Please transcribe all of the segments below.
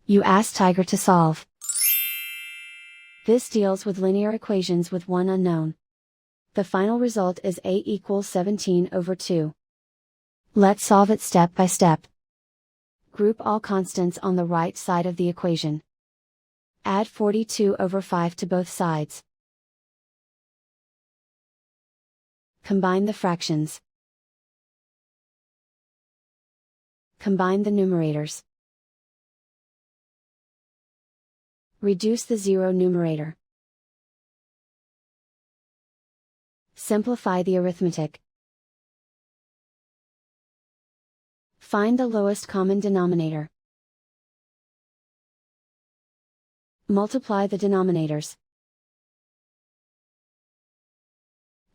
You ask Tiger to solve. This deals with linear equations with one unknown. The final result is a equals 17/2. Let's solve it step by step. Group all constants on the right side of the equation. Add 42/5 to both sides. Combine the fractions. Combine the numerators. Reduce the zero numerator. Simplify the arithmetic. Find the lowest common denominator. Multiply the denominators.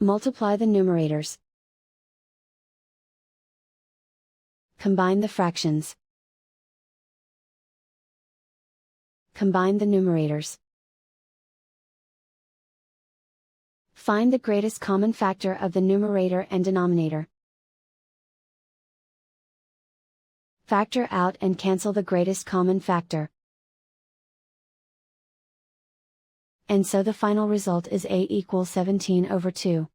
Multiply the numerators. Combine the fractions. Combine the numerators. Find the greatest common factor of the numerator and denominator. Factor out and cancel the greatest common factor. And so the final result is a equals 17/2.